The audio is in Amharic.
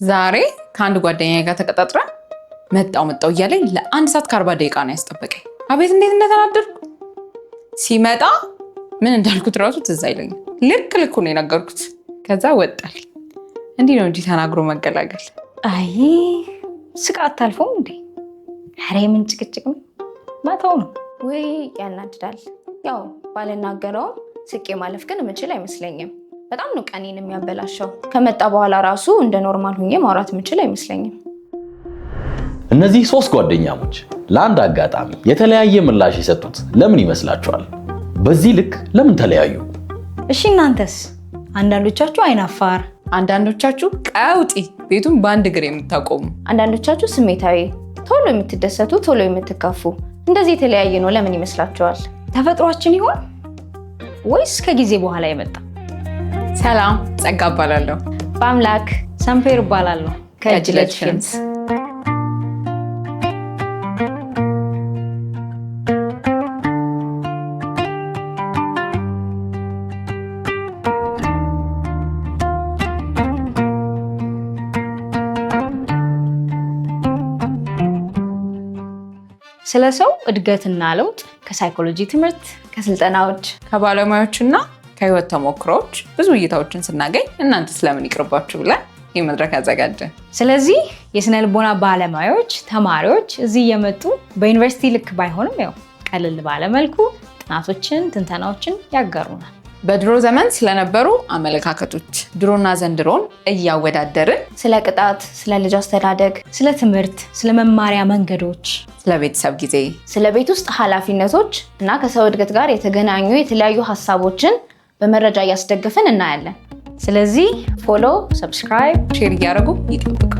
ዛሬ ከአንድ ጓደኛዬ ጋር ተቀጣጥረን መጣው እያለኝ ለ1 ሰዓት ከ40 ደቂቃ ነው ያስጠበቀኝ። አቤት እንዴት እንደተናደድኩ! ሲመጣ ምን እንዳልኩት ራሱ ትዝ አይለኝም። ልክ ነው የነገርኩት። ከዛ ወጣል። እንዲህ ነው እንጂ ተናግሮ መገላገል። አይ ስቃ አታልፈውም እንዴ? ኧረ ምን ጭቅጭቅ ነው ማታው ነው ወይ ያናድዳል። ያው ባልናገረውም ስቄ ማለፍ ግን የምችል አይመስለኝም። በጣም ነው ቀኔን የሚያበላሸው። ከመጣ በኋላ ራሱ እንደ ኖርማል ሆኜ ማውራት የምችል አይመስለኝም። እነዚህ 3 ጓደኛሞች ለአንድ አጋጣሚ የተለያየ ምላሽ የሰጡት ለምን ይመስላችኋል? በዚህ ልክ ለምን ተለያዩ? እሺ እናንተስ? አንዳንዶቻችሁ አይናፋር፣ አንዳንዶቻችሁ ቀውጢ፣ ቤቱን በአንድ እግር የምታቆሙ፣ አንዳንዶቻችሁ ስሜታዊ፣ ቶሎ የምትደሰቱ፣ ቶሎ የምትከፉ። እንደዚህ የተለያየ ነው ለምን ይመስላችኋል? ተፈጥሯችን ይሆን ወይስ ከጊዜ በኋላ የመጣ? ሰላም፣ ጸጋ እባላለሁ። በአምላክ ሰምፔር እባላለሁ ከእጅለጅ ፊልምስ። ስለ ሰው እድገትና ለውጥ ከሳይኮሎጂ ትምህርት፣ ከስልጠናዎች፣ ከባለሙያዎችና ከህይወት ተሞክሮዎች ብዙ እይታዎችን ስናገኝ እናንተ ስለምን ይቅርባችሁ ብለን ይህ መድረክ ያዘጋጀን። ስለዚህ የስነ ልቦና ባለሙያዎች፣ ተማሪዎች እዚህ እየመጡ በዩኒቨርሲቲ ልክ ባይሆንም ያው ቀለል ባለ መልኩ ጥናቶችን፣ ትንተናዎችን ያጋሩናል። በድሮ ዘመን ስለነበሩ አመለካከቶች ድሮና ዘንድሮን እያወዳደርን ስለ ቅጣት፣ ስለ ልጅ አስተዳደግ፣ ስለ ትምህርት፣ ስለ መማሪያ መንገዶች፣ ስለ ቤተሰብ ጊዜ፣ ስለ ቤት ውስጥ ኃላፊነቶች እና ከሰው እድገት ጋር የተገናኙ የተለያዩ ሀሳቦችን በመረጃ እያስደገፍን እናያለን። ስለዚህ ፎሎ፣ ሰብስክራይብ፣ ሼር እያደረጉ ይጠብቁ።